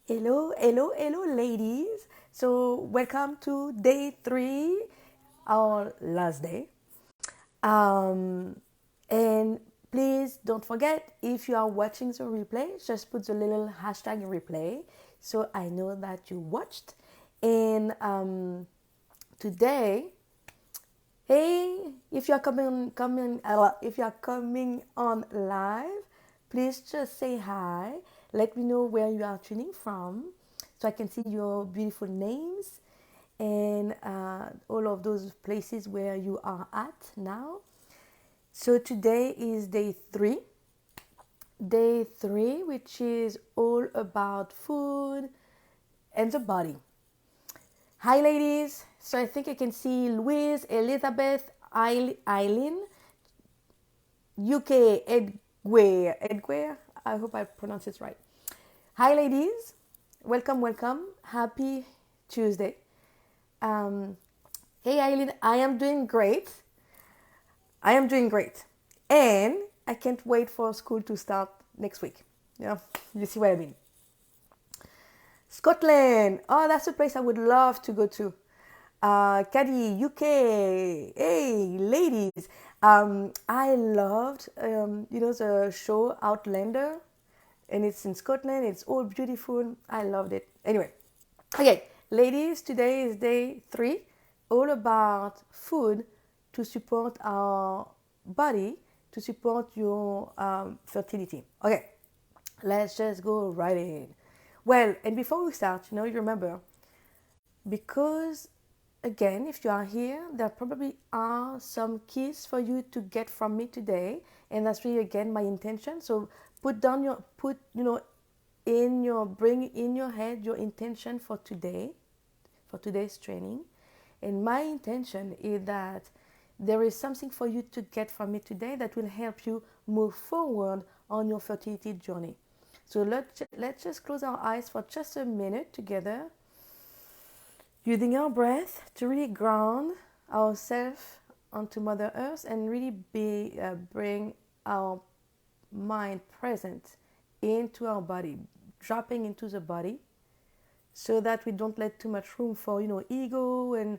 Hello, hello, hello, ladies. So, welcome to day three, our last day. Um, and please don't forget if you are watching the replay, just put the little hashtag replay so I know that you watched. And today, hey, if you are if you are coming on live, please just say hi. Let me know where you are tuning from, so I can see your beautiful names and all of those places where you are at now. So today is day three, which is all about food and the body. Hi, ladies. So I think I can see Louise, Elizabeth, Eileen, UK, Edgware. I hope I pronounce it right. Hi, ladies. Welcome, welcome. Happy Tuesday. Um, hey, Eileen. I am doing great. I am doing great. And I can't wait for school to start next week. Yeah, you see what I mean. Scotland. Oh, that's a place I would love to go to. Caddy, UK. Hey, ladies. I loved, the show Outlander, and it's in Scotland. It's all beautiful. I loved it. Anyway, okay, ladies, today is day three, all about food to support our body, to support your fertility. Okay, let's just go right in. Well, and before we start, you remember, because again, if you are here, there probably are some keys for you to get from me today, and that's really again my intention. So bring in your head your intention for today, for today's training. And my intention is that there is something for you to get from me today that will help you move forward on your fertility journey. So let's just close our eyes for just a minute together, using our breath to really ground ourselves onto Mother Earth and really bring our mind present into our body, dropping into the body, so that we don't let too much room for ego and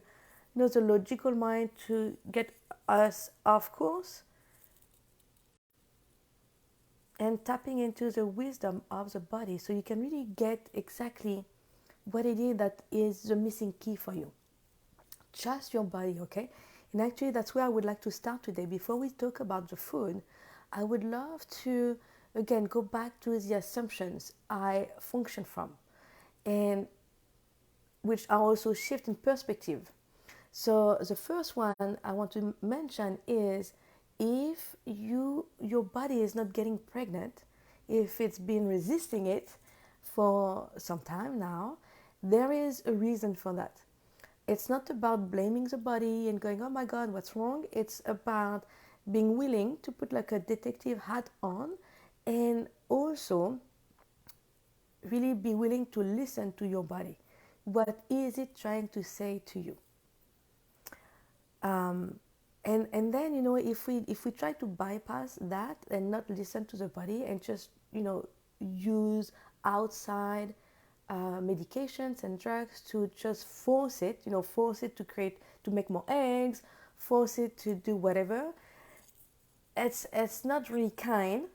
the logical mind to get us off course, and tapping into the wisdom of the body so you can really get exactly what it is that is the missing key for you. Just your body, okay? And actually, that's where I would like to start today. Before we talk about the food, I would love to, again, go back to the assumptions I function from, and which are also shift in perspective. So the first one I want to mention is, if your body is not getting pregnant, if it's been resisting it for some time now, there is a reason for that. It's not about blaming the body and going, oh my God, what's wrong? It's about being willing to put like a detective hat on, and also really be willing to listen to your body. What is it trying to say to you? And then if we try to bypass that and not listen to the body and just use outside medications and drugs to just force it to make more eggs, force it to do whatever, it's not really kind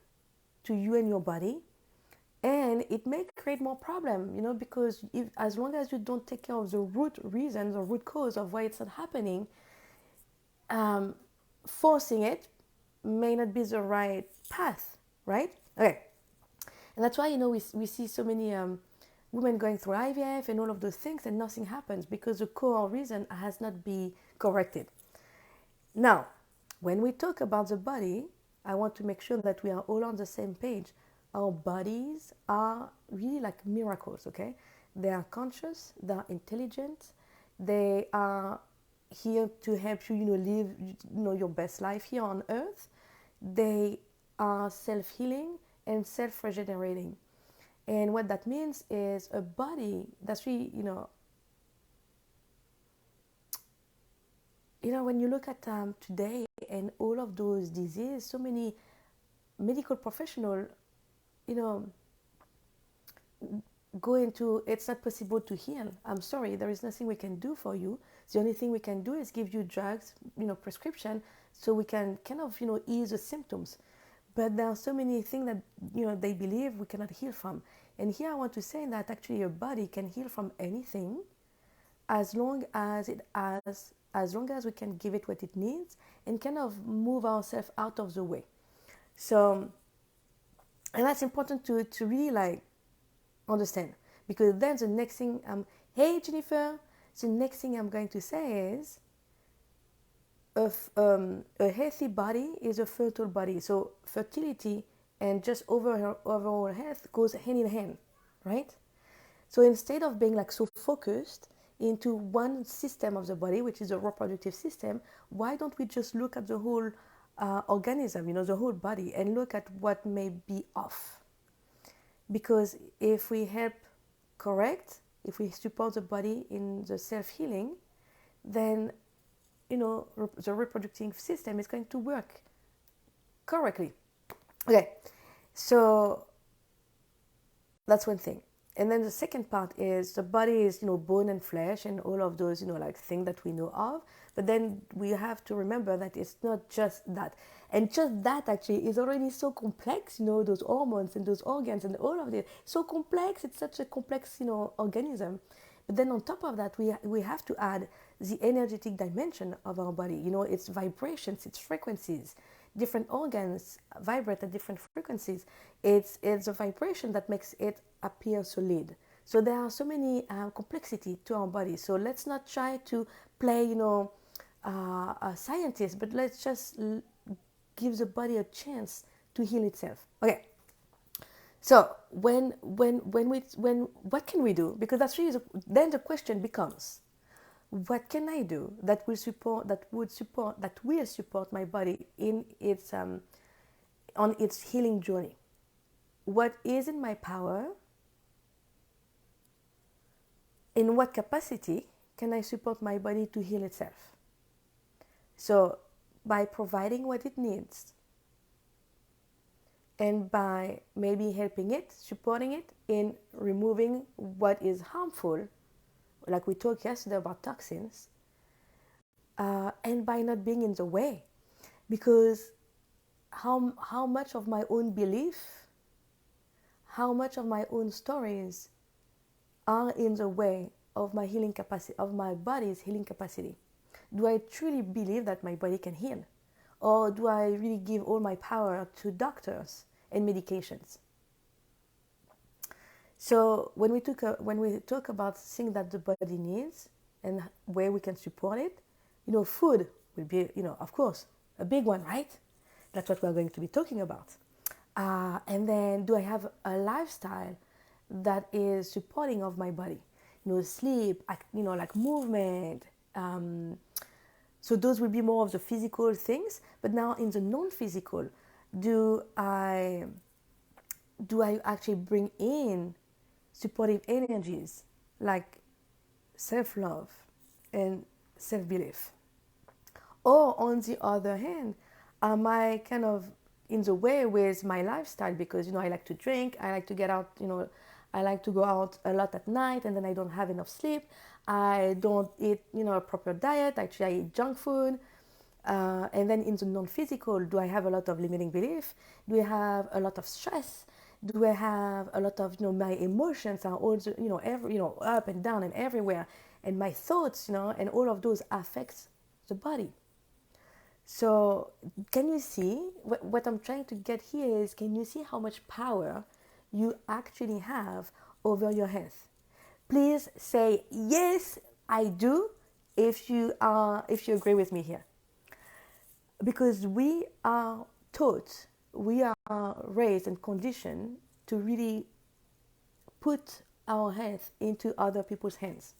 to you and your body, and it may create more problem, because as long as you don't take care of the root reasons or root cause of why it's not happening, forcing it may not be the right path, right? Okay. And that's why, we see so many women going through IVF and all of those things, and nothing happens because the core reason has not been corrected. Now, when we talk about the body, I want to make sure that we are all on the same page. Our bodies are really like miracles, okay? They are conscious, they are intelligent, they are here to help you, live, your best life here on earth. They are self-healing and self-regenerating. And what that means is a body that's really, when you look at today and all of those diseases, so many medical professionals, go into it's not possible to heal. I'm sorry, there is nothing we can do for you. The only thing we can do is give you drugs, prescription, so we can kind of, ease the symptoms. But there are so many things that, they believe we cannot heal from. And here I want to say that actually your body can heal from anything as long as as long as we can give it what it needs and kind of move ourselves out of the way. So, and that's important to really like understand, because then the next thing hey Jennifer, the next thing I'm going to say is a healthy body is a fertile body. So fertility and just overall health goes hand in hand, right? So instead of being like so focused into one system of the body, which is the reproductive system, why don't we just look at the whole organism, the whole body, and look at what may be off? Because if we help correct, if we support the body in the self-healing, then the reproductive system is going to work correctly. Okay, so that's one thing. And then the second part is the body is, bone and flesh and all of those, like things that we know of. But then we have to remember that it's not just that. And just that actually is already so complex, those hormones and those organs and all of it. So complex, it's such a complex, organism. But then on top of that, we have to add the energetic dimension of our body. Its vibrations, its frequencies. Different organs vibrate at different frequencies. It's a vibration that makes it appear solid. So there are so many complexity to our body. So let's not try to play, a scientist, but let's just give the body a chance to heal itself. Okay. So what can we do? Because that's really then the question becomes, what can I do that will support my body in its on its healing journey? What is in my power? In what capacity can I support my body to heal itself? So by providing what it needs, and by maybe helping it, supporting it in removing what is harmful, like we talked yesterday about toxins, and by not being in the way. Because how much of my own belief, how much of my own stories are in the way of my healing capacity, of my body's healing capacity? Do I truly believe that my body can heal? Or do I really give all my power to doctors and medications? So when we talk about things that the body needs and where we can support it, food will be, of course, a big one, right? That's what we're going to be talking about. And then, do I have a lifestyle that is supporting of my body? Sleep, like movement. So those will be more of the physical things. But now in the non-physical, do I actually bring in supportive energies like self-love and self-belief? Or on the other hand, am I kind of in the way with my lifestyle because, I like to drink, I like to get out, I like to go out a lot at night and then I don't have enough sleep. I don't eat, a proper diet. Actually, I eat junk food. And then in the non-physical, do I have a lot of limiting belief? Do I have a lot of stress? Do I have a lot of, my emotions are also, up and down and everywhere. And my thoughts, and all of those affects the body. So can you see, what I'm trying to get here is, can you see how much power you actually have over your health? Please say, yes, I do, if you agree with me here. Because we are taught, we are raised and conditioned to really put our health into other people's hands.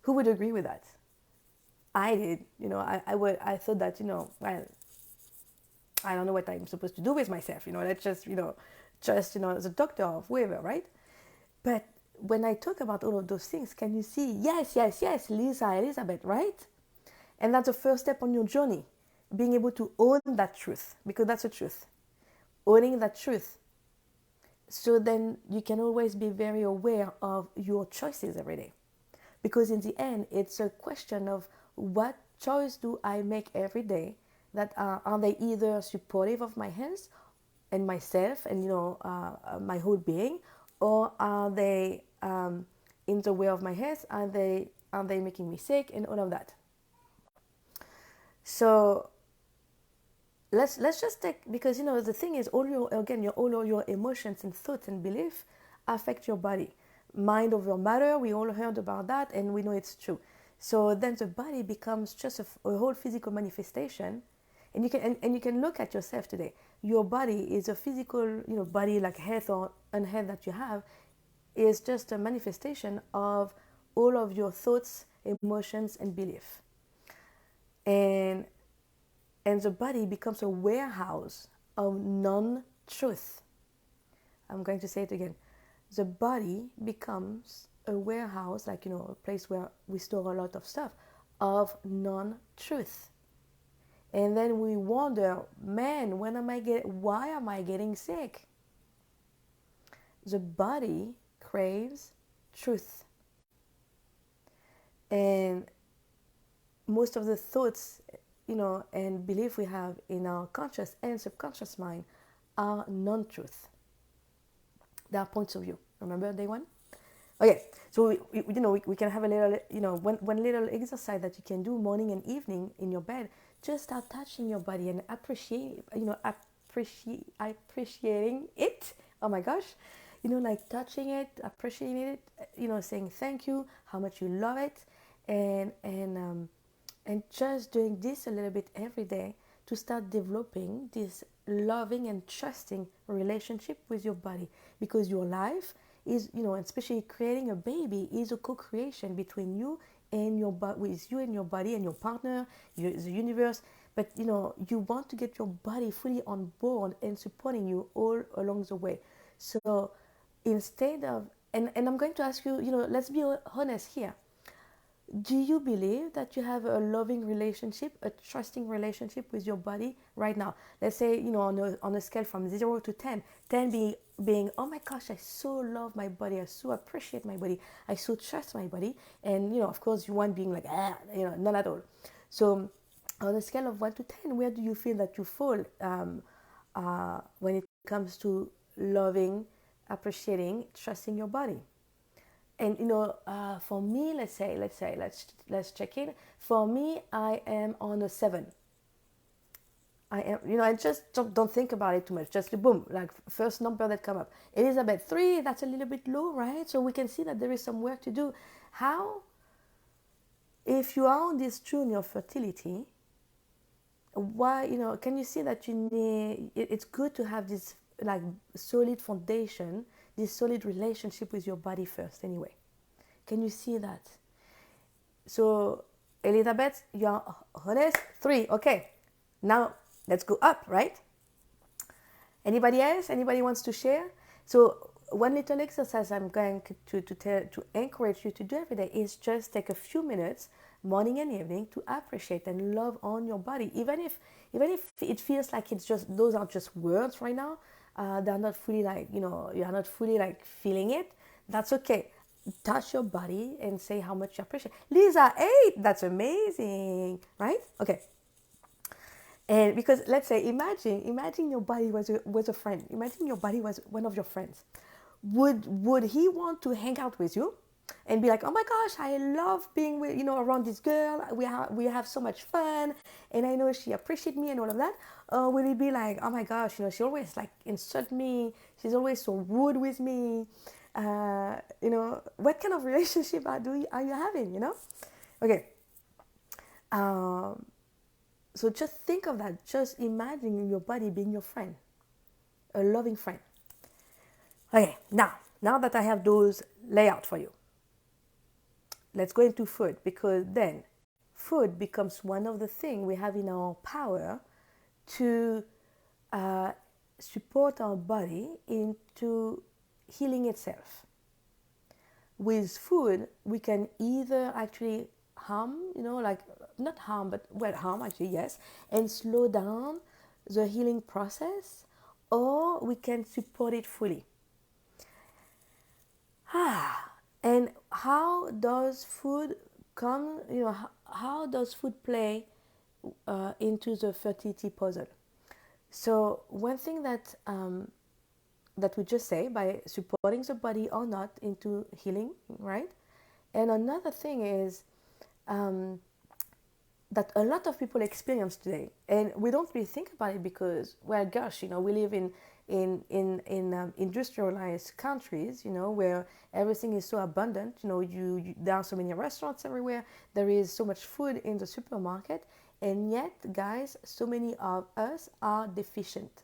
Who would agree with that? I did. I thought that, well, I don't know what I'm supposed to do with myself. Let's just, as a doctor or whoever, right? But when I talk about all of those things, can you see? Yes, Lisa, Elizabeth, right? And that's the first step on your journey. Being able to own that truth, because that's the truth. Owning that truth. So then you can always be very aware of your choices every day. Because in the end, it's a question of what choice do I make every day that are they either supportive of my health and myself and my whole being, or are they in the way of my health? Are they making me sick and all of that? So let's just take, because the thing is, all your emotions and thoughts and beliefs affect your body. Mind over matter, we all heard about that and we know it's true. So then the body becomes just a whole physical manifestation. And you can look at yourself today. Your body is a physical, body, like health or unhealth that you have, is just a manifestation of all of your thoughts, emotions and belief. And the body becomes a warehouse of non-truth. I'm going to say it again. The body becomes a warehouse, like, a place where we store a lot of stuff, of non-truth. And then we wonder, man, why am I getting sick? The body craves truth. And most of the thoughts, and belief we have in our conscious and subconscious mind are non-truth. They are points of view. Remember day one? Okay, so we can have a little, one little exercise that you can do morning and evening in your bed. Just start touching your body and appreciating it. Oh my gosh, like touching it, appreciating it, saying thank you, how much you love it, and just doing this a little bit every day to start developing this loving and trusting relationship with your body, because your life is, especially creating a baby, is a co-creation between you and your body, with you and your body and your partner, the universe. But you want to get your body fully on board and supporting you all along the way. So instead of, and I'm going to ask you, let's be honest here. Do you believe that you have a loving relationship, a trusting relationship with your body right now? Let's say, on a scale from 0 to 10, 10 being, oh my gosh, I so love my body, I so appreciate my body, I so trust my body. And, of course, you want being like, not at all. So on a scale of 1 to 10, where do you feel that you fall when it comes to loving, appreciating, trusting your body? And for me, let's check in. For me, I am on a 7. I am, I just don't think about it too much. Just boom, like first number that come up. Elizabeth, 3. That's a little bit low, right? So we can see that there is some work to do. How, if you are on this journey of fertility, why, can you see that you need? It's good to have this like solid foundation, this solid relationship with your body first, anyway. Can you see that? So, Elizabeth, you're honest. 3. Okay. Now, let's go up, right? Anybody else? Anybody wants to share? So, one little exercise I'm going to encourage you to do every day is just take a few minutes, morning and evening, to appreciate and love on your body. Even if it feels like those are just words right now, they're not fully like, you're not fully like feeling it. That's okay. Touch your body and say how much you appreciate. Lisa, 8, that's amazing, right? Okay. And because let's say, imagine your body was a friend. Imagine your body was one of your friends. Would he want to hang out with you and be like, oh my gosh, I love being with, around this girl. We have so much fun, and I know she appreciates me and all of that. Or will he be like, oh my gosh, she always like insult me. She's always so rude with me. What kind of relationship are you having? Okay. So just think of that. Just imagine your body being your friend, a loving friend. Okay, now that I have those layout for you, let's go into food, because then food becomes one of the things we have in our power to support our body into healing itself. With food, we can either actually harm, not harm, but harm actually, yes, and slow down the healing process, or we can support it fully. And how does food come, how does food play into the fertility puzzle? So one thing that we just say by supporting the body or not into healing, right? And another thing is um, that a lot of people experience today, and we don't really think about it because, well, gosh, we live in industrialized countries, where everything is so abundant. There are so many restaurants everywhere. There is so much food in the supermarket, and yet, guys, so many of us are deficient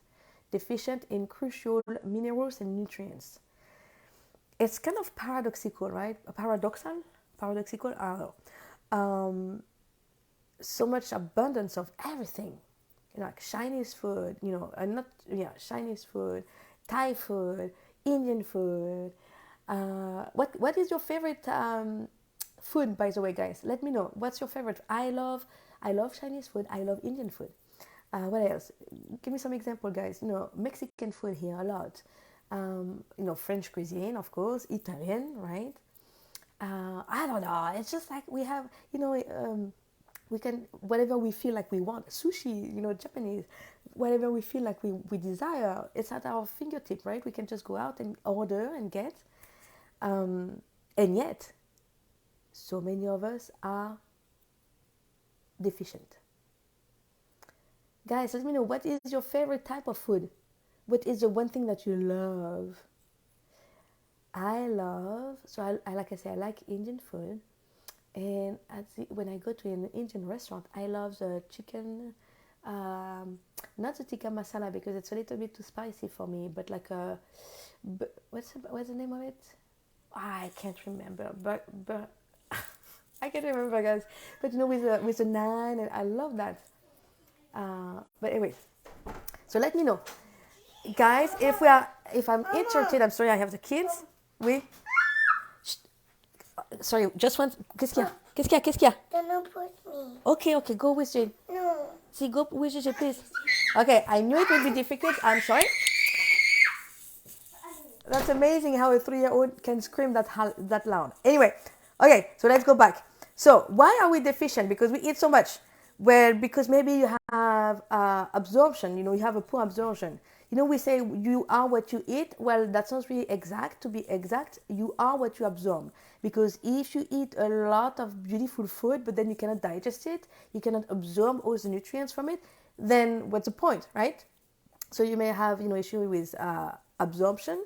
in crucial minerals and nutrients. It's kind of paradoxical, right? Paradoxical. I don't know. So much abundance of everything, like Chinese food, not Chinese food, Thai food, Indian food. What is your favorite food, by the way, guys? Let me know. What's your favorite? I love Chinese food. I love Indian food. What else? Give me some example, guys. Mexican food here a lot. French cuisine, of course, Italian, right? I don't know. It's just like we have, we can, whatever we feel like we want. Sushi, Japanese, whatever we feel like we desire, it's at our fingertip, right? We can just go out and order and get. And yet, so many of us are deficient. Guys, let me know, what is your favorite type of food? What is the one thing that you love? Like I say, I like Indian food. And when I go to an Indian restaurant, I love the chicken, not the tikka masala because it's a little bit too spicy for me, but like what's the name of it? I can't remember, but I can't remember, guys. But with the naan, and I love that. But anyway, so let me know, guys, if I'm interested. I'm sorry, I have the kids. Oui. Sorry, just one. Qu'est-ce qu'il y a? Qu'est-ce qu'il y a? Don't put me. Okay, go with Jane. No. See, go with Jane, please. Okay, I knew it would be difficult. I'm sorry. That's amazing how a 3-year-old can scream that loud. Anyway, okay, so let's go back. So why are we deficient? Because we eat so much. Well, because maybe you have absorption. You have a poor absorption. We say you are what you eat. Well, that sounds really exact. To be exact, you are what you absorb. Because if you eat a lot of beautiful food, but then you cannot digest it, you cannot absorb all the nutrients from it, then what's the point, right? So you may have, issue with absorption.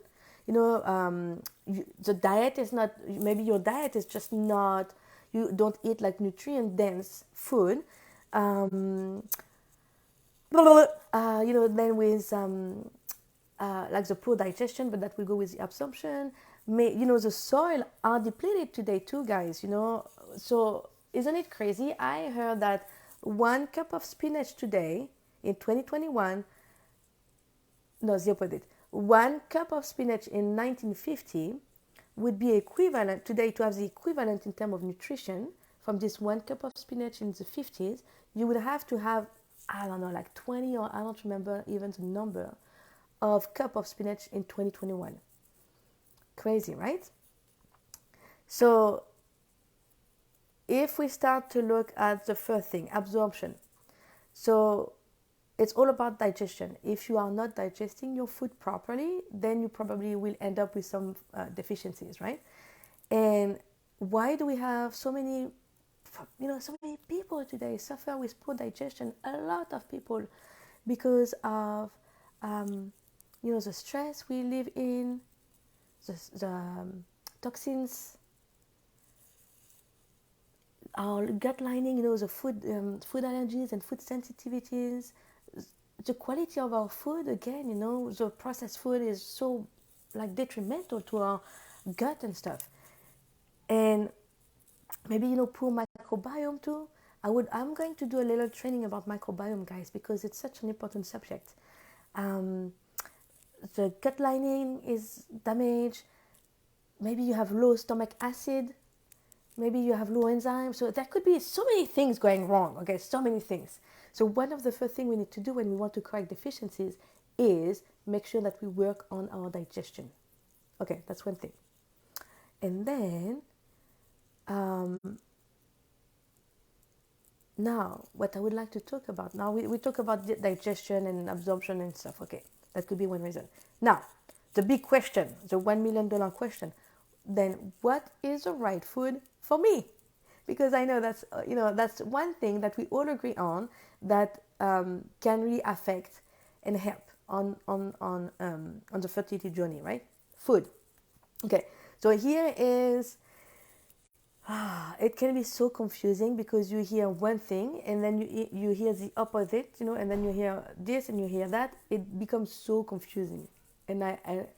The diet is not, maybe your diet is just not, you don't eat like nutrient dense food. Then with like the poor digestion, but that will go with the absorption. The soil are depleted today too, guys. So isn't it crazy? I heard that 1 cup of spinach today in 2021. No, the opposite. 1 cup of spinach in 1950 would be equivalent today, to have the equivalent in terms of nutrition from this 1 cup of spinach in the 50s. You would have to have, I don't know, like 20, or I don't remember even the number of cup of spinach in 2021. Crazy, right? So if we start to look at the first thing, absorption. So it's all about digestion. If you are not digesting your food properly, then you probably will end up with some deficiencies, right? And why do we have so many people today suffer with poor digestion? A lot of people, because of the stress we live in, the toxins, our gut lining, the food allergies and food sensitivities, the quality of our food, again, the processed food is so like detrimental to our gut and stuff. And maybe, poor microbiome too. I'm going to do a little training about microbiome, guys, because it's such an important subject. The gut lining is damaged. Maybe you have low stomach acid. Maybe you have low enzymes. So there could be so many things going wrong, okay? So many things. So one of the first things we need to do when we want to correct deficiencies is make sure that we work on our digestion. Okay, that's one thing. And then now, what I would like to talk about now, we talk about digestion and absorption and stuff. Okay, that could be one reason. Now, the big question, the $1 million question. Then, what is the right food for me? Because I know that's that's one thing that we all agree on that can really affect and help on the fertility journey, right? Food. Okay, so here is it can be so confusing because you hear one thing and then you hear the opposite, and then you hear this and you hear that. It becomes so confusing, and I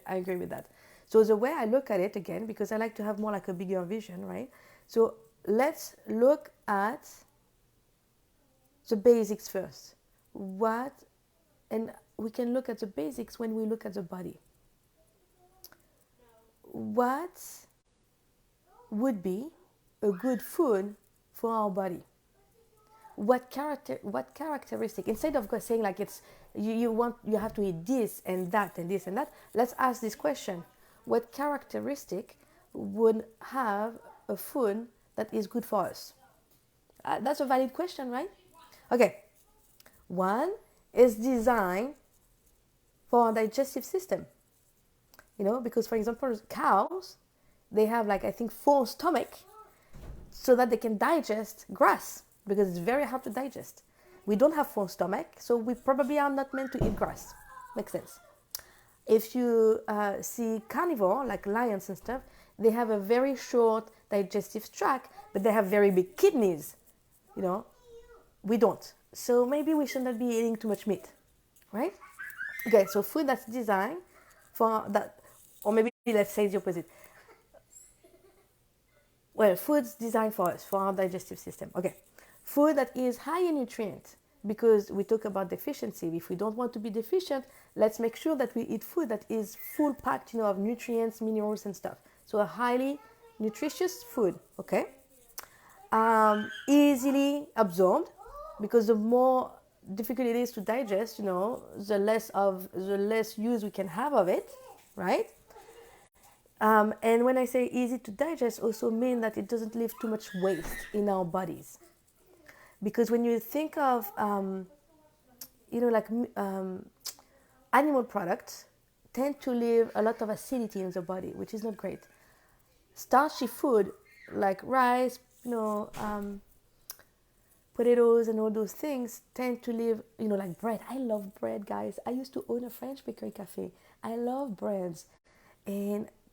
agree with that. So the way I look at it again, because I like to have more like a bigger vision, right? So let's look at the basics first. And we can look at the basics when we look at the body. What would be a good food for our body? What characteristic, instead of saying like it's you have to eat this and that and this and that, let's ask this question: what characteristic would have a food that is good for us? That's a valid question, right? Okay, one is designed for our digestive system, because for example cows, they have like I think 4 stomach so that they can digest grass, because it's very hard to digest. We don't have 4 stomach, so we probably are not meant to eat grass. Makes sense. If you see carnivore like lions and stuff, they have a very short digestive tract, but they have very big kidneys. We don't. So maybe we should not be eating too much meat, right? Okay, so food that's designed for that, or maybe let's say the opposite. Well, food's designed for us, for our digestive system. Okay, food that is high in nutrients, because we talk about deficiency. If we don't want to be deficient, let's make sure that we eat food that is full packed, of nutrients, minerals, and stuff. So a highly nutritious food, okay? Easily absorbed, because the more difficult it is to digest, the less use we can have of it, right? And when I say easy to digest, also mean that it doesn't leave too much waste in our bodies. Because when you think of, animal products tend to leave a lot of acidity in the body, which is not great. Starchy food like rice, potatoes and all those things tend to leave, like bread. I love bread, guys. I used to own a French bakery cafe. I love breads.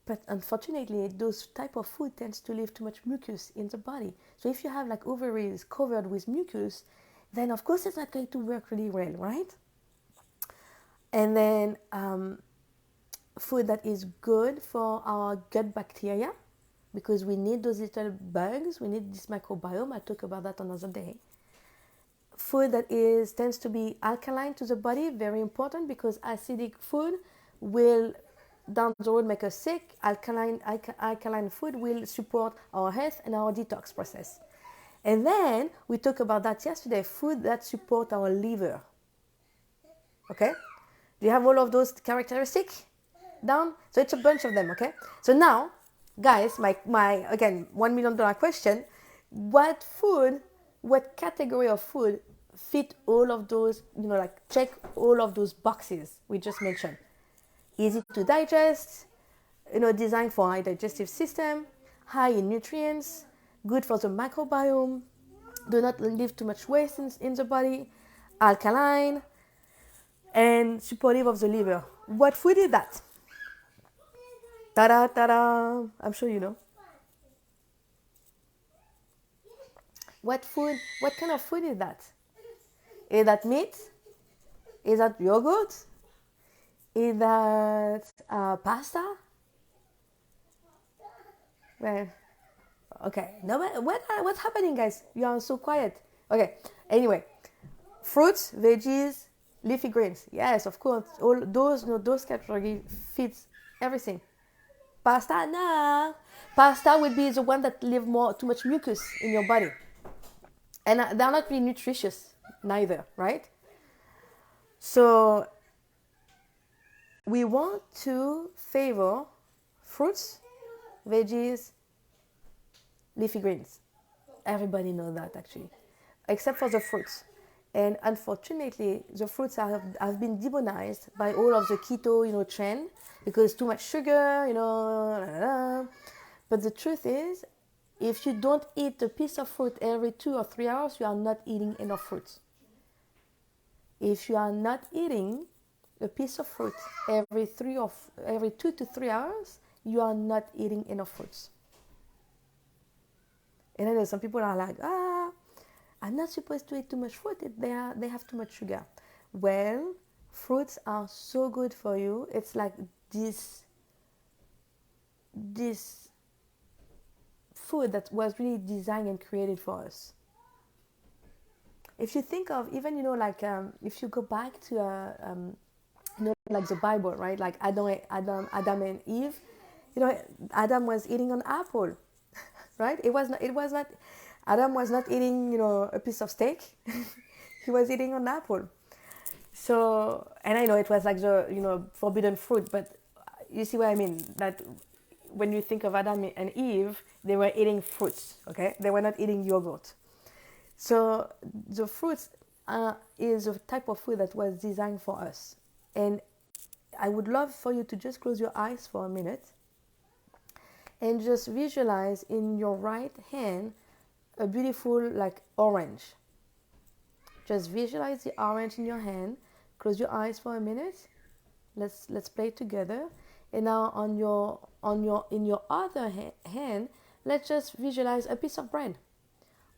But unfortunately, those type of food tends to leave too much mucus in the body. So if you have like ovaries covered with mucus, then of course it's not going to work really well, right? And then food that is good for our gut bacteria, because we need those little bugs, we need this microbiome. I'll talk about that another day. Food that tends to be alkaline to the body, very important, because acidic food will down the road make us sick. Alkaline food will support our health and our detox process. And then we talked about that yesterday, food that support our liver. Okay? Do you have all of those characteristics down? So it's a bunch of them, okay? So now, guys, my again, $1 million question: what category of food fit all of those, check all of those boxes we just mentioned? Easy to digest, designed for our digestive system, high in nutrients, good for the microbiome, do not leave too much waste in the body, alkaline, and supportive of the liver. What food is that? Ta-da, ta-da! I'm sure you know. What kind of food is that? Is that meat? Is that yogurt? Is that pasta? Well, okay. No, what's happening, guys? You are so quiet. Okay. Anyway, fruits, veggies, leafy greens. Yes, of course. All those categories fits everything. Pasta, nah. Pasta would be the one that leave too much mucus in your body, and they're not really nutritious neither, right? So we want to favor fruits veggies, leafy greens. Everybody knows that actually, except for the fruits. And unfortunately, the fruits have been demonized by all of the keto, trend because too much sugar, blah, blah, blah. But the truth is, if you don't eat a piece of fruit every 2 or 3 hours, you are not eating enough fruit. If you are not eating a piece of fruit every 2 to 3 hours, you are not eating enough fruits. And I know some people are like, I'm not supposed to eat too much fruit. They have too much sugar. Well, fruits are so good for you. It's like this food that was really designed and created for us. If you think of even, if you go back to like the Bible, right? Like Adam and Eve. Adam was eating an apple, right? It was not. Adam was not eating, a piece of steak. He was eating an apple. So, and I know it was like the, forbidden fruit, but you see what I mean? That when you think of Adam and Eve, they were eating fruits, okay? They were not eating yogurt. So the fruits is a type of food that was designed for us. And I would love for you to just close your eyes for a minute and just visualize in your right hand a beautiful like orange. Just visualize the orange in your hand. Close your eyes for a minute. Let's play together. And now in your other hand, let's just visualize a piece of bread.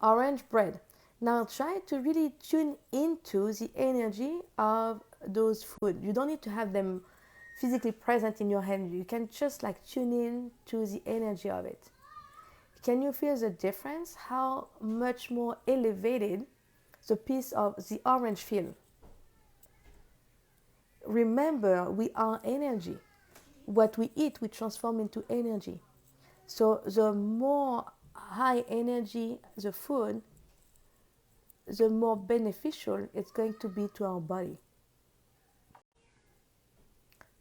Orange bread. Now try to really tune into the energy of those food. You don't need to have them physically present in your hand. You can just like tune in to the energy of it. Can you feel the difference? How much more elevated the piece of the orange feel? Remember, we are energy. What we eat, we transform into energy. So the more high energy the food, the more beneficial it's going to be to our body.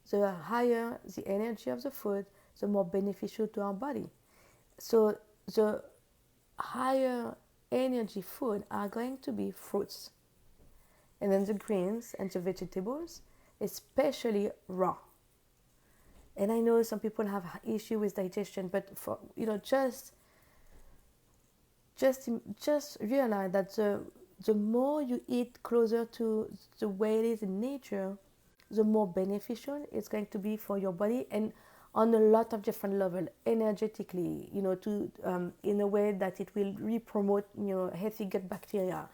The higher the energy of the food, the more beneficial to our body. So the higher energy food are going to be fruits. And then the greens and the vegetables, especially raw. And I know some people have issue with digestion, but for just realize that the more you eat closer to the way it is in nature, the more beneficial it's going to be for your body, and on a lot of different levels, energetically, in a way that it will re-promote, healthy gut bacteria.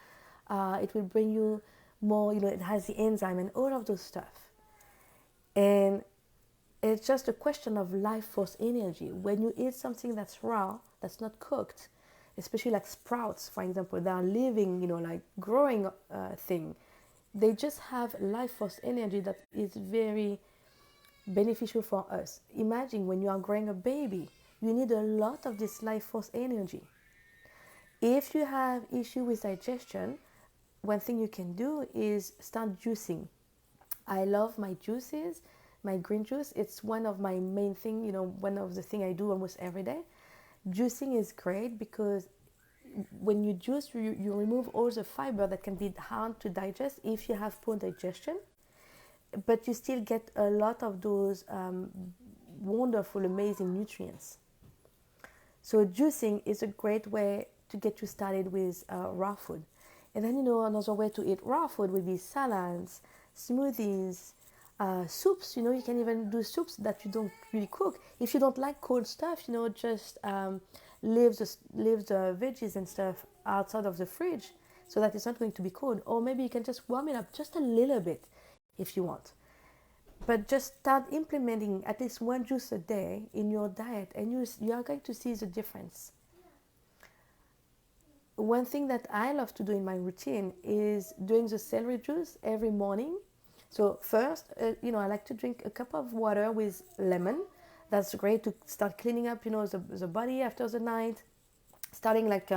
It will bring you more, it has the enzyme and all of those stuff. And it's just a question of life force energy. When you eat something that's raw, that's not cooked, especially like sprouts, for example, they are living, like growing thing. They just have life force energy that is very beneficial for us. Imagine when you are growing a baby, you need a lot of this life force energy. If you have issue with digestion, one thing you can do is start juicing. I love my juices, my green juice. It's one of my main thing, one of the things I do almost every day. Juicing is great because when you juice, you remove all the fiber that can be hard to digest if you have poor digestion, but you still get a lot of those wonderful, amazing nutrients. So juicing is a great way to get you started with raw food. And then, another way to eat raw food would be salads, smoothies, soups. You can even do soups that you don't really cook. If you don't like cold stuff, just leave the veggies and stuff outside of the fridge so that it's not going to be cold. Or maybe you can just warm it up just a little bit if you want. But just start implementing at least one juice a day in your diet, and you are going to see the difference. One thing that I love to do in my routine is doing the celery juice every morning. So first, I like to drink a cup of water with lemon. That's great to start cleaning up, the body after the night, starting like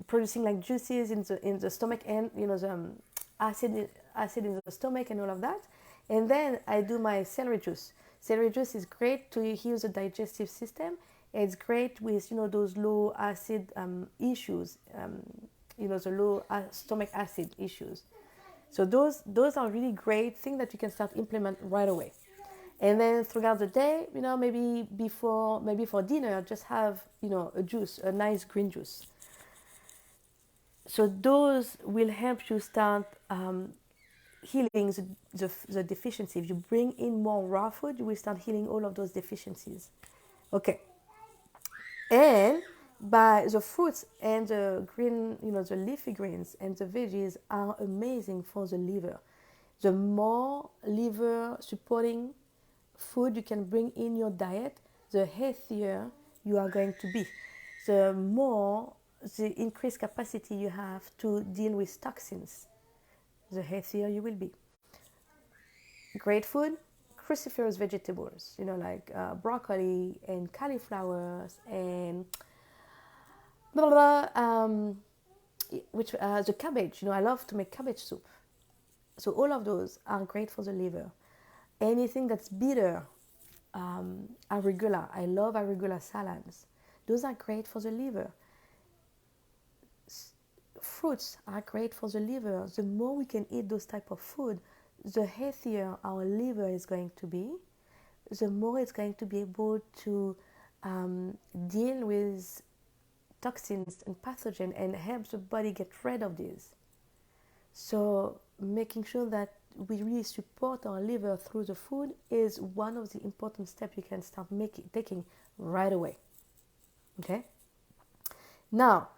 producing like juices in the stomach and the acid in the stomach and all of that. And then I do my celery juice. Celery juice is great to heal the digestive system. It's great with, those low acid issues, the low stomach acid issues. So those are really great things that you can start implement right away. And then throughout the day, maybe for dinner, just have, a juice, a nice green juice. So those will help you start healing the deficiency. If you bring in more raw food, you will start healing all of those deficiencies. Okay. And by the fruits and the green, the leafy greens and the veggies are amazing for the liver. The more liver supporting food you can bring in your diet, the healthier you are going to be. The more the increased capacity you have to deal with toxins, the healthier you will be. Great food, cruciferous vegetables, like broccoli and cauliflowers and blah, blah, blah, the cabbage. I love to make cabbage soup. So all of those are great for the liver. Anything that's bitter, arugula. I love arugula salads. Those are great for the liver. Fruits are great for the liver. The more we can eat those type of food, the healthier our liver is going to be. The more it's going to be able to deal with toxins and pathogen and help the body get rid of these. So making sure that we really support our liver through the food is one of the important steps you can start taking right away. Okay? Now,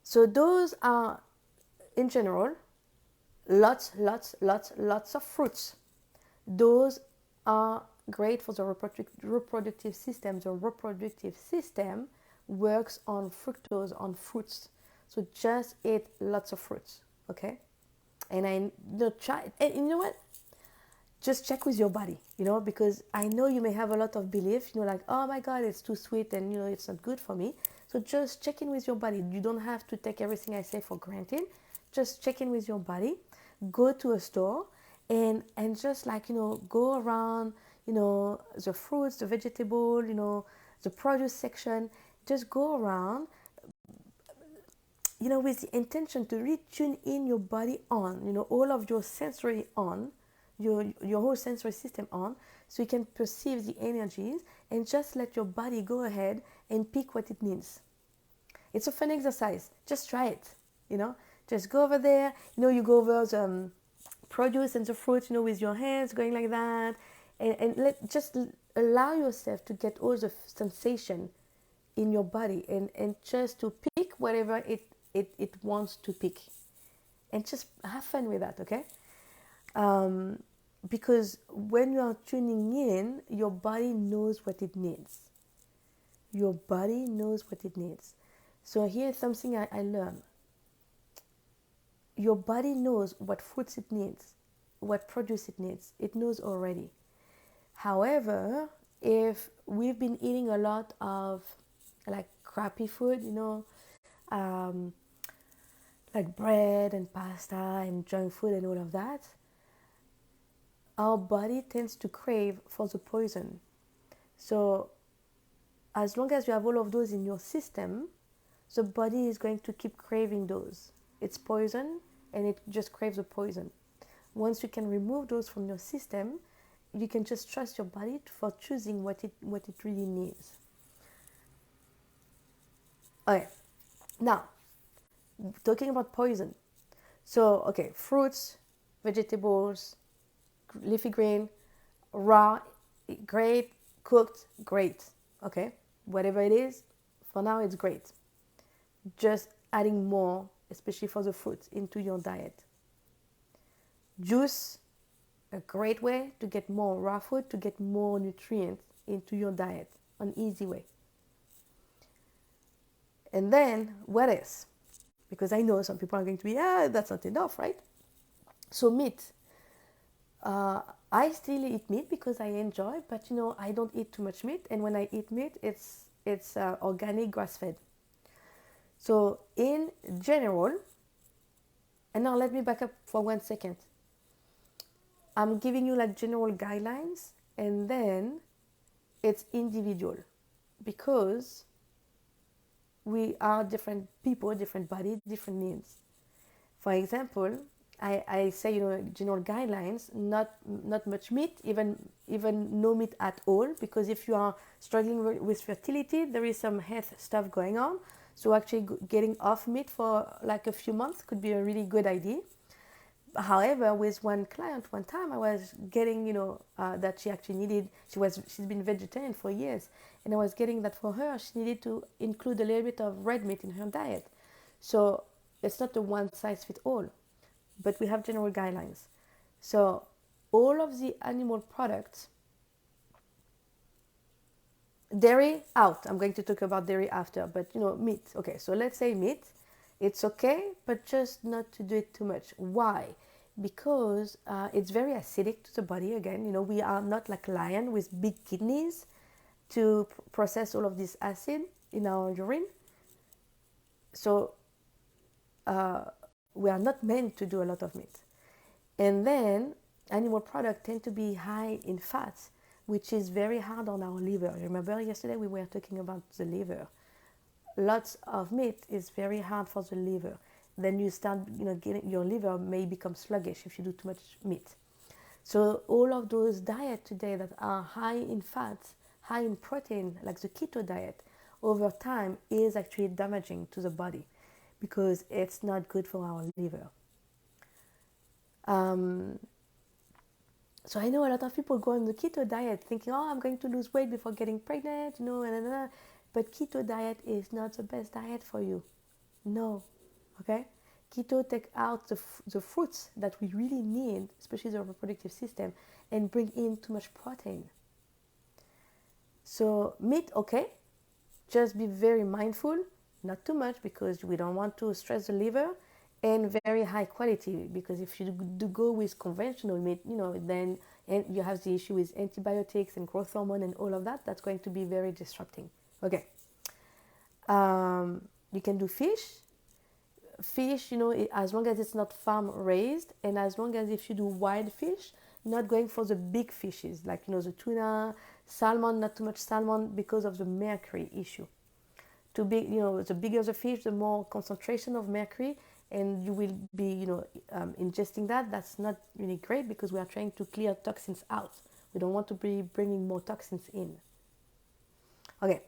so those are, in general, lots of fruits. Those are great for the reproductive system. The reproductive system works on fructose, on fruits. So just eat lots of fruits, okay? And try, and you know what? Just check with your body, because I know you may have a lot of belief, like, oh my God, it's too sweet and, it's not good for me. So just check in with your body. You don't have to take everything I say for granted. Just check in with your body. Go to a store and just go around, the fruits, the vegetable, the produce section. Just go around, with the intention to really tune in your body on, all of your sensory on, your whole sensory system on, so you can perceive the energies and just let your body go ahead and pick what it needs. It's a fun exercise. Just try it, Just go over there, you go over the produce and the fruit, with your hands going like that, and just allow yourself to get all the sensation in your body and just to pick whatever it wants to pick, and just have fun with that, okay? Because when you are tuning in, your body knows what it needs. Your body knows what it needs. So here's something I learned. Your body knows what fruits it needs, what produce it needs. It knows already. However, if we've been eating a lot of like crappy food, like bread and pasta and junk food and all of that, our body tends to crave for the poison. So as long as you have all of those in your system, the body is going to keep craving those. It's poison, and it just craves the poison. Once you can remove those from your system, you can just trust your body for choosing what it really needs. Okay, now, talking about poison. So, okay, fruits, vegetables, leafy green, raw, great, cooked, great. Okay, whatever it is, for now it's great. Just adding more, especially for the fruits, into your diet. Juice, a great way to get more raw food, to get more nutrients into your diet, an easy way. And then, what else? Because I know some people are going to be, that's not enough, right? So meat. I still eat meat because I enjoy, but I don't eat too much meat. And when I eat meat, it's organic, grass-fed. So in general, and now let me back up for 1 second. I'm giving you like general guidelines, and then it's individual, because we are different people, different body, different needs. For example, I say, general guidelines, not much meat, even no meat at all, because if you are struggling with fertility, there is some health stuff going on. So actually getting off meat for like a few months could be a really good idea. However, with one client, one time I was getting, that she actually needed, she's been vegetarian for years, and I was getting that for her, she needed to include a little bit of red meat in her diet. So it's not a one size fits all, but we have general guidelines. So all of the animal products, dairy out. I'm going to talk about dairy after, but meat. Okay, so let's say meat. It's okay, but just not to do it too much. Why? Because it's very acidic to the body. Again, we are not like lion with big kidneys to process all of this acid in our urine. So we are not meant to do a lot of meat. And then animal products tend to be high in fats, which is very hard on our liver. Remember yesterday we were talking about the liver. Lots of meat is very hard for the liver. Then you start, getting, your liver may become sluggish if you do too much meat. So all of those diets today that are high in fats, high in protein, like the keto diet, over time is actually damaging to the body, because it's not good for our liver. So I know a lot of people go on the keto diet thinking, oh, I'm going to lose weight before getting pregnant, but keto diet is not the best diet for you. No, okay? Keto take out the fruits that we really need, especially the reproductive system, and bring in too much protein. So meat, okay, just be very mindful, not too much, because we don't want to stress the liver, and very high quality, because if you do go with conventional meat, then you have the issue with antibiotics and growth hormone and all of that. That's going to be very disrupting. Okay. You can do fish. Fish, as long as it's not farm raised, and as long as if you do wild fish, not going for the big fishes, like, the tuna, salmon, not too much salmon because of the mercury issue. Too big, the bigger the fish, the more concentration of mercury, and you will be, ingesting that. That's not really great, because we are trying to clear toxins out. We don't want to be bringing more toxins in. Okay,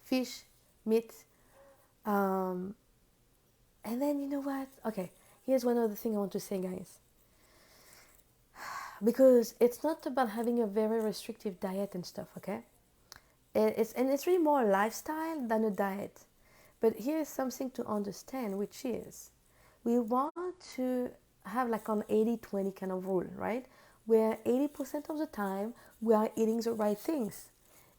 fish, meat, and then what? Okay, here's one other thing I want to say, guys. Because it's not about having a very restrictive diet and stuff, okay? It's really more a lifestyle than a diet. But here's something to understand, which is we want to have like an 80-20 kind of rule, right? Where 80% of the time we are eating the right things.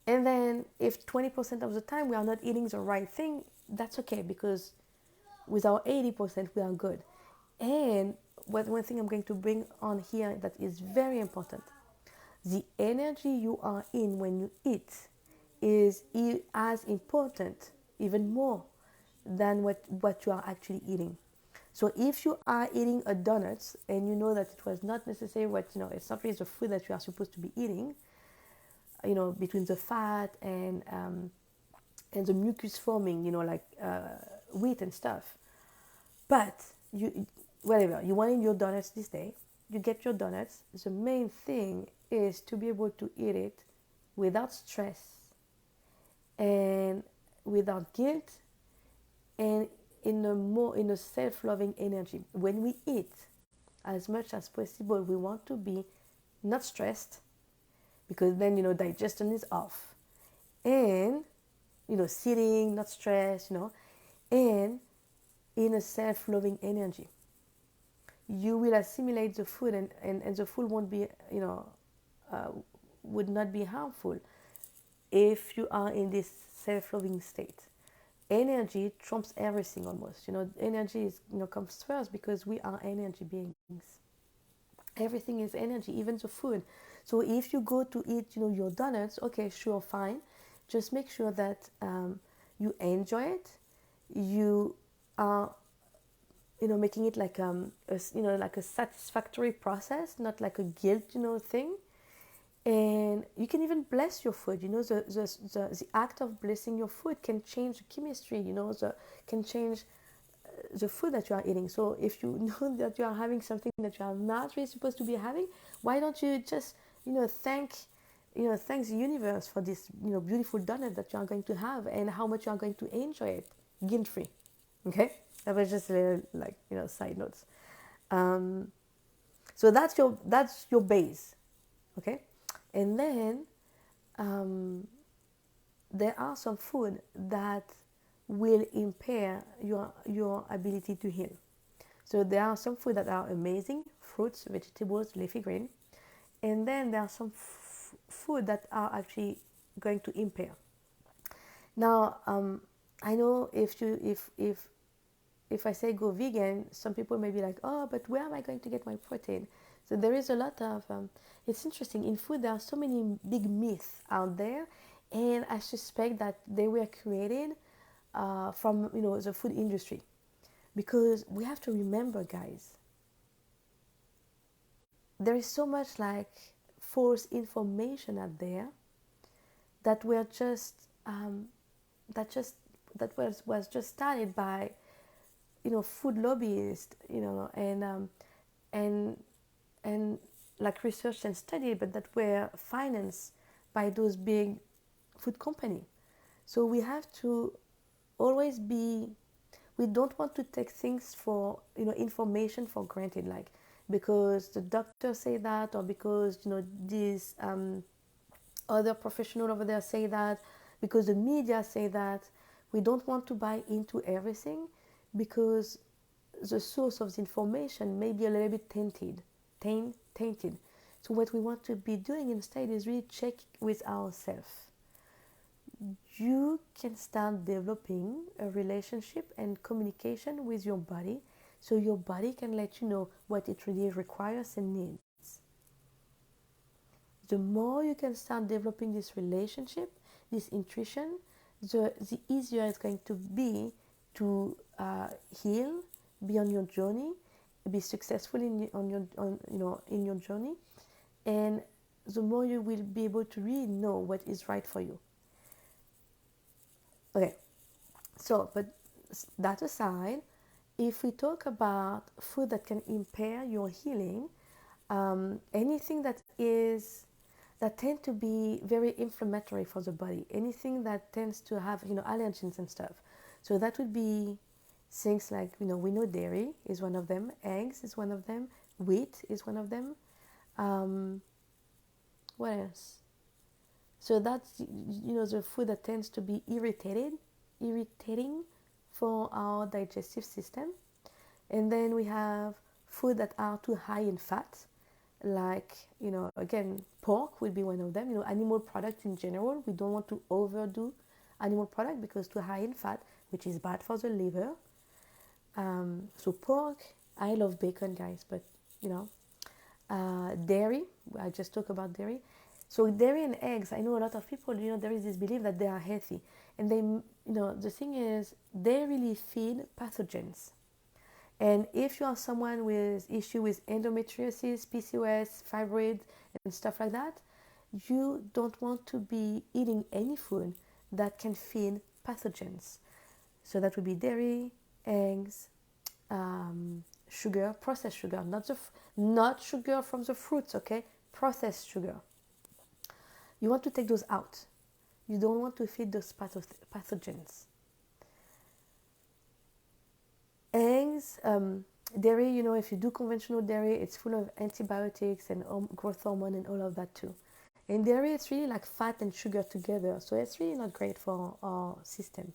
And then if 20% of the time we are not eating the right thing, that's okay, because with our 80% we are good. And one thing I'm going to bring on here that is very important, the energy you are in when you eat is as important, even more, than what you are actually eating. So if you are eating a donut and you know that it was not necessarily it's not really the food that you are supposed to be eating, between the fat and the mucus forming, like wheat and stuff. But whatever, you want in your donuts this day, you get your donuts. The main thing is to be able to eat it without stress and without guilt, and in a self-loving energy. When we eat, as much as possible, we want to be not stressed, because then digestion is off, and sitting, not stressed, and in a self-loving energy. You will assimilate the food, and the food won't be would not be harmful if you are in this self-loving state. Energy trumps everything almost. Energy is comes first, because we are energy beings. Everything is energy, even the food. So if you go to eat your donuts, okay, sure, fine. Just make sure that you enjoy it. You are making it like like a satisfactory process, not like a guilt thing. And you can even bless your food. You know, the act of blessing your food can change the chemistry, you know, can change the food that you are eating. So if you know that you are having something that you are not really supposed to be having, why don't you just, thank the universe for this, beautiful donut that you are going to have and how much you are going to enjoy it, guilt free. Okay, that was just a little, like, side notes. Um, so that's your base. Okay, and then um, there are some food that will impair your ability to heal. So there are some food that are amazing, fruits, vegetables, leafy green, and then there are some food that are actually going to impair. Now, I know if I say go vegan, some people may be like, oh, but where am I going to get my protein? So there is a lot of, it's interesting, in food there are so many big myths out there, and I suspect that they were created from, the food industry. Because we have to remember, guys, there is so much like false information out there that we're just, that just, that was just started by, food lobbyists, and and like research and study, but that were financed by those big food company. So we have to always be, we don't want to take things for, information for granted, like because the doctor say that, or because, these other professional over there say that, because the media say that. We don't want to buy into everything, because the source of the information may be a little bit tainted. So what we want to be doing instead is really check with ourselves. You can start developing a relationship and communication with your body, so your body can let you know what it really requires and needs. The more you can start developing this relationship, this intuition, the easier it's going to be to heal, be on your journey, be successful in your journey, and the more you will be able to really know what is right for you. Okay, so but that aside, if we talk about food that can impair your healing, anything that tend to be very inflammatory for the body, anything that tends to have, allergens and stuff. So that would be things like, we know dairy is one of them, eggs is one of them, wheat is one of them. What else? So that's, the food that tends to be irritating for our digestive system. And then we have food that are too high in fat, like, again, pork will be one of them. Animal products in general, we don't want to overdo animal product because too high in fat, which is bad for the liver. So pork, I love bacon, guys, but dairy, I just talked about dairy. So dairy and eggs, I know a lot of people, there is this belief that they are healthy, and they, the thing is, they really feed pathogens. And if you are someone with issue with endometriosis, PCOS, fibroid, and stuff like that, you don't want to be eating any food that can feed pathogens. So that would be dairy, eggs, sugar, processed sugar, not sugar from the fruits, okay? Processed sugar. You want to take those out. You don't want to feed those pathogens. Eggs, dairy, if you do conventional dairy, it's full of antibiotics and growth hormone and all of that too. And dairy, it's really like fat and sugar together, so it's really not great for our system.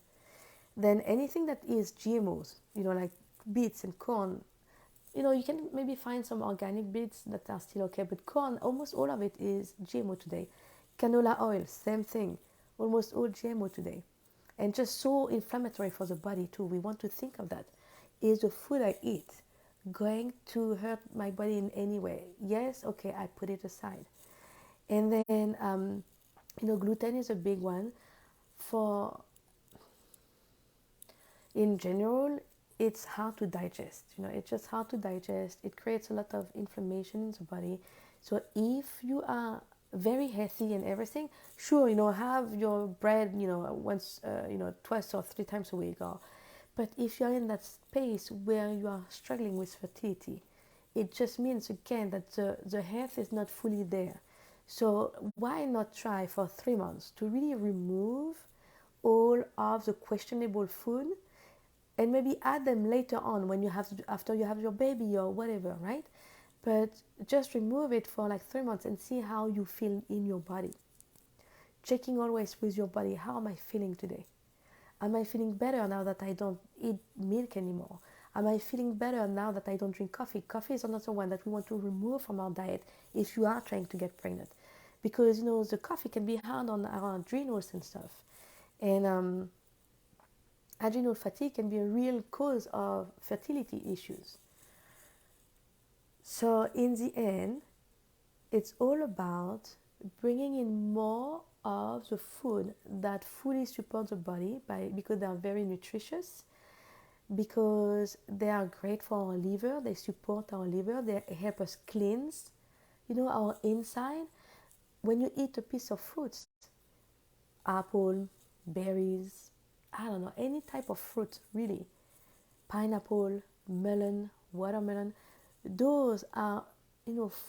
Then anything that is GMOs, like beets and corn, you can maybe find some organic beets that are still okay, but corn, almost all of it is GMO today. Canola oil, same thing, almost all GMO today. And just so inflammatory for the body too. We want to think of that. Is the food I eat going to hurt my body in any way? Yes, okay, I put it aside. And then, gluten is a big one. In general, it's hard to digest. It's just hard to digest. It creates a lot of inflammation in the body. So if you are very healthy and everything, sure, have your bread, once, twice or three times a week. But if you're in that space where you are struggling with fertility, it just means again that the health is not fully there. So why not try for 3 months to really remove all of the questionable food, and maybe add them later on when you have after you have your baby or whatever, right? But just remove it for like 3 months and see how you feel in your body. Checking always with your body, how am I feeling today? Am I feeling better now that I don't eat milk anymore? Am I feeling better now that I don't drink coffee? Coffee is another one that we want to remove from our diet if you are trying to get pregnant, because the coffee can be hard on our adrenals and stuff, and adrenal fatigue can be a real cause of fertility issues. So in the end, it's all about bringing in more of the food that fully support the body because they are very nutritious, because they are great for our liver, they support our liver, they help us cleanse, our inside. When you eat a piece of fruit, apple, berries, I don't know, any type of fruit really, pineapple, melon, watermelon, those are,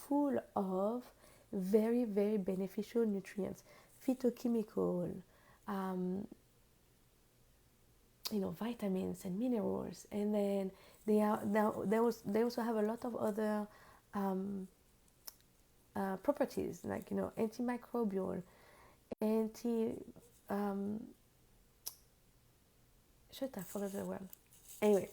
full of very, very beneficial nutrients, phytochemical, um, vitamins and minerals, and then they also have a lot of other um, properties, like antimicrobial, anti shit, I forgot the word. Anyway,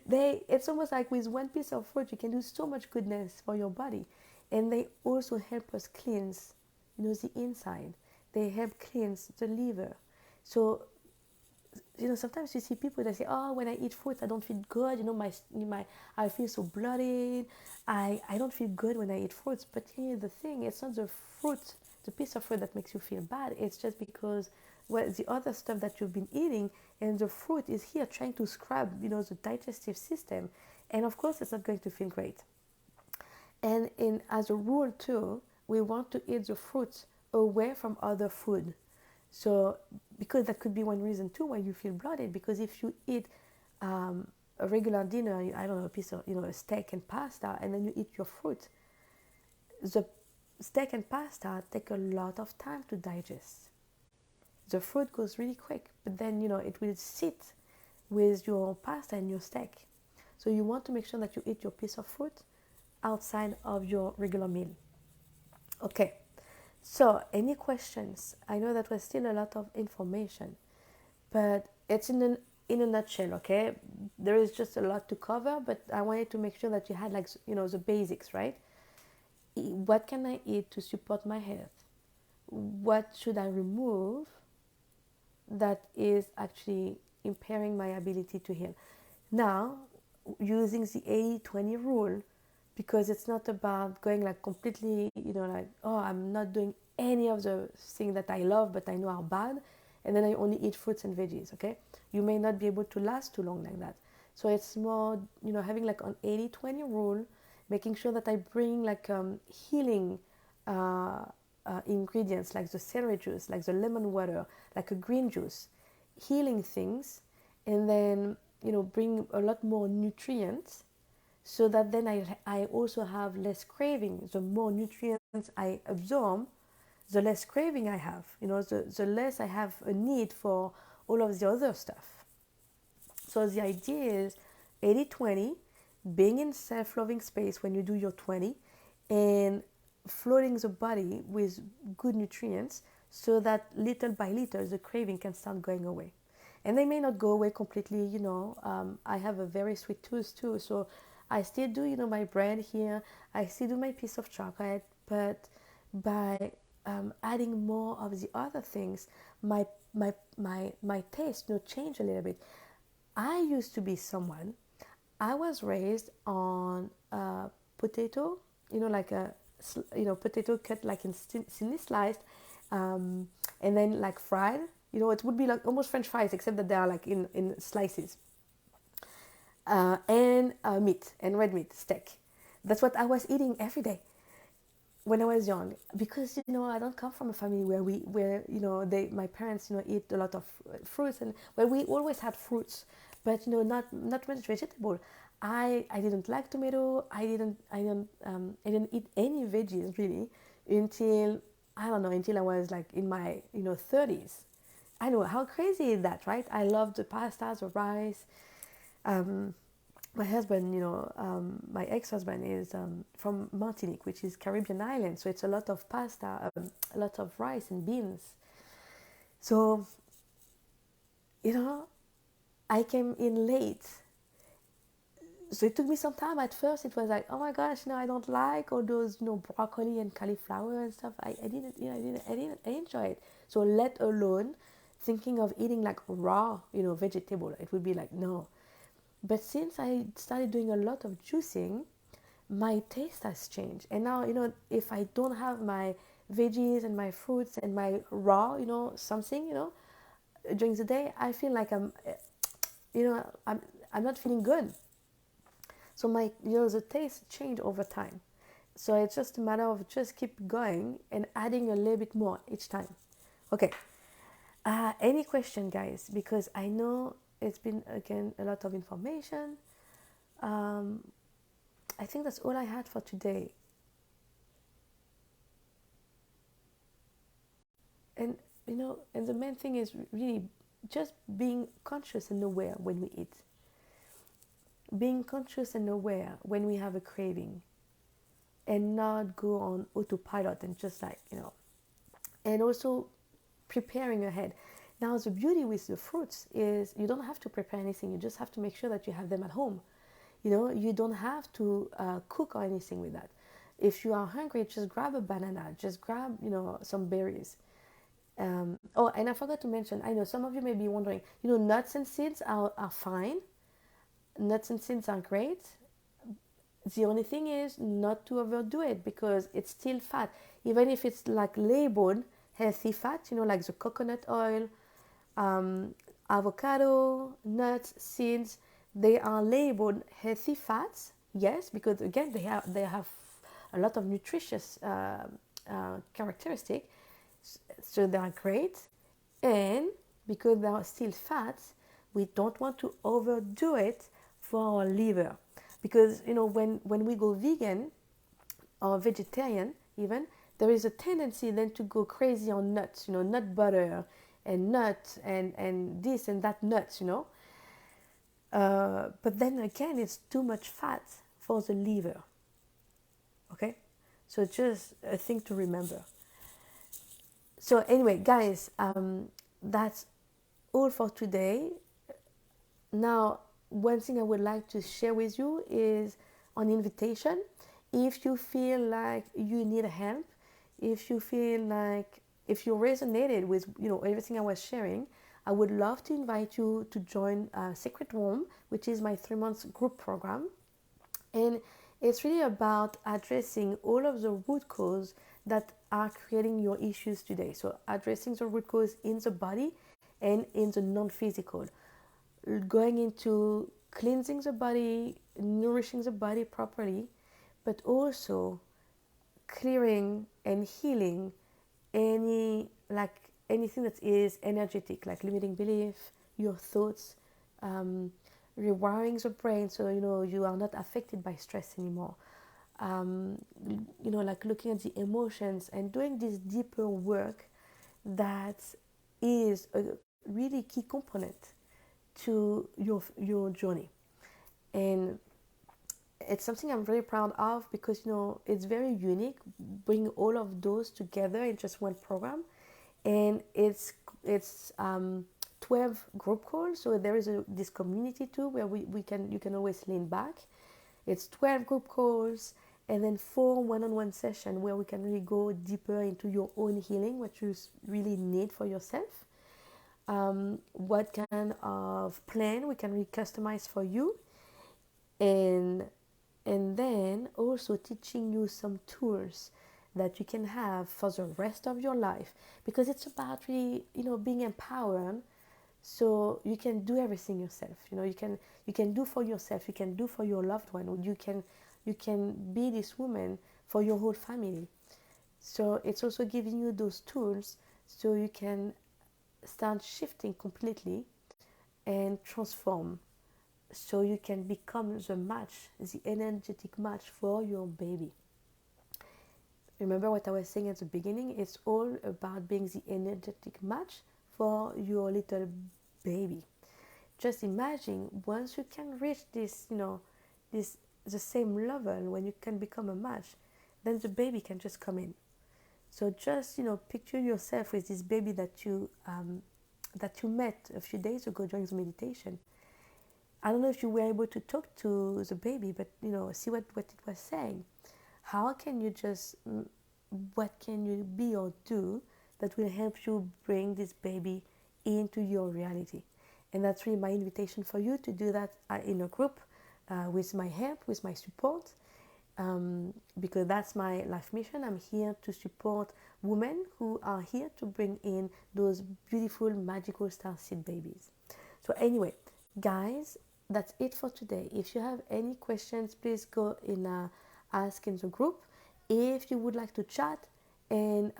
it's almost like with one piece of fruit you can do so much goodness for your body, and they also help us cleanse, the inside. They help cleanse the liver. So sometimes you see people that say, "Oh, when I eat fruit, I don't feel good. My I feel so bloated. I don't feel good when I eat fruits." But here's the thing: it's not the fruit, the piece of fruit that makes you feel bad. It's just because the other stuff that you've been eating, and the fruit is here trying to scrub, the digestive system, and of course, it's not going to feel great. And as a rule too, we want to eat the fruits away from other food. So, because that could be one reason too why you feel bloated. Because if you eat a regular dinner, I don't know, a piece of, a steak and pasta, and then you eat your fruit, the steak and pasta take a lot of time to digest. The fruit goes really quick, but then, it will sit with your pasta and your steak. So you want to make sure that you eat your piece of fruit outside of your regular meal. Okay. So, any questions? I know that was still a lot of information, but it's in a nutshell, okay? There is just a lot to cover, but I wanted to make sure that you had, like, the basics, right? What can I eat to support my health? What should I remove that is actually impairing my ability to heal? Now, using the 80-20 rule, because it's not about going like completely, like, oh, I'm not doing any of the things that I love but I know are bad, and then I only eat fruits and veggies, okay? You may not be able to last too long like that. So it's more, having like an 80-20 rule, making sure that I bring like healing ingredients, like the celery juice, like the lemon water, like a green juice, healing things, and then, bring a lot more nutrients, so that then I also have less craving. The more nutrients I absorb, the less craving I have. The less I have a need for all of the other stuff. So the idea is 80-20, being in self-loving space when you do your 20, and flooding the body with good nutrients, so that little by little the craving can start going away. And they may not go away completely, I have a very sweet tooth too, so I still do, my bread here, I still do my piece of chocolate, but by adding more of the other things, my taste, change a little bit. I used to be someone, I was raised on potato, like a, potato cut like in thinly sliced, and then like fried. It would be like almost French fries, except that they are like in slices. And meat, and red meat, steak. That's what I was eating every day. when I was young, because I don't come from a family where my parents eat a lot of fruits, and where we always had fruits, but not much vegetable. I didn't like tomato. I didn't eat any veggies really until I don't know, until I was like in my 30s. I know, how crazy is that, right? I loved the pastas, the rice. Um, my husband, my ex-husband is from Martinique, which is Caribbean island. So it's a lot of pasta, a lot of rice and beans. So, you know, I came in late. So it took me some time. At first, it was like, oh my gosh, no, I don't like all those, broccoli and cauliflower and stuff. I didn't, I didn't enjoy it. So let alone thinking of eating like raw, vegetable. It would be like, no. But since I started doing a lot of juicing, my taste has changed. And now, if I don't have my veggies and my fruits and my raw, something, during the day, I feel like I'm not feeling good. So the taste change over time. So it's just a matter of just keep going and adding a little bit more each time. Okay. Any question, guys? Because I know it's been again a lot of information. Um, I think that's all I had for today. And and the main thing is really just being conscious and aware when we eat. Being conscious and aware when we have a craving, and not go on autopilot and just like, and also preparing ahead. Now, the beauty with the fruits is you don't have to prepare anything. You just have to make sure that you have them at home. You don't have to cook or anything with that. If you are hungry, just grab a banana, just grab, some berries. Oh, and I forgot to mention, I know some of you may be wondering, nuts and seeds are fine. Nuts and seeds are great. The only thing is not to overdo it, because it's still fat. Even if it's like labeled healthy fat, like the coconut oil, um, avocado, nuts, seeds, they are labeled healthy fats. Yes, because again they have a lot of nutritious characteristic, so they are great. And because they are still fats, we don't want to overdo it for our liver, because when we go vegan or vegetarian even, there is a tendency then to go crazy on nuts, nut butter and nuts and this and that nuts, but then again, it's too much fat for the liver. Okay, so just a thing to remember. So anyway, guys, that's all for today. Now, one thing I would like to share with you is an invitation. If you feel like you need help, if you feel like, if you resonated with everything I was sharing, I would love to invite you to join Secret Home, which is my 3 months group program. And it's really about addressing all of the root cause that are creating your issues today. So addressing the root cause in the body and in the non-physical, going into cleansing the body, nourishing the body properly, but also clearing and healing anything that is energetic, like limiting belief, your thoughts, um, rewiring the brain so you are not affected by stress anymore. Like looking at the emotions and doing this deeper work that is a really key component to your journey. And it's something I'm very proud of, because it's very unique, bring all of those together in just one program. And it's 12 group calls, so there is this community too, where you can always lean back. It's 12 group calls, and then 4 one-on-one sessions where we can really go deeper into your own healing, what you really need for yourself. What kind of plan we can really customize for you, and then also teaching you some tools that you can have for the rest of your life, because it's about really being empowered, so you can do everything yourself. You can do for yourself, you can do for your loved one, you can be this woman for your whole family. So it's also giving you those tools so you can start shifting completely and transform, so you can become the match, the energetic match for your baby. Remember what I was saying at the beginning? It's all about being the energetic match for your little baby. Just imagine once you can reach this, this the same level when you can become a match, then the baby can just come in. So just picture yourself with this baby that you met a few days ago during the meditation. I don't know if you were able to talk to the baby, but see what it was saying. How can you just, what can you be or do that will help you bring this baby into your reality? And that's really my invitation for you to do that in a group, with my help, with my support, because that's my life mission. I'm here to support women who are here to bring in those beautiful, magical starseed babies. So anyway, guys, that's it for today. If you have any questions, please go in ask in the group. If you would like to chat and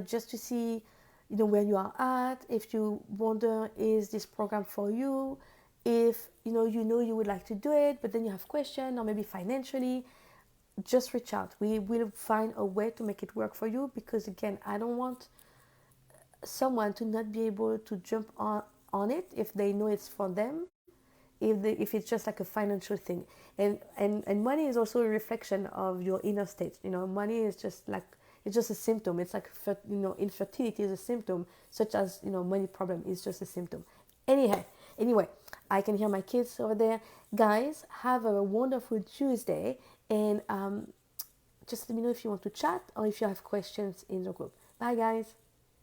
just to see where you are at, if you wonder is this program for you, if you would like to do it but then you have questions, or maybe financially, just reach out. We will find a way to make it work for you, because again, I don't want someone to not be able to jump on it if they know it's for them, if it's just like a financial thing. And money is also a reflection of your inner state. Money is just like, it's just a symptom. It's like infertility is a symptom, such as money problem is just a symptom. Anyway, I can hear my kids over there. Guys, have a wonderful Tuesday, and just let me know if you want to chat or if you have questions in the group. Bye guys.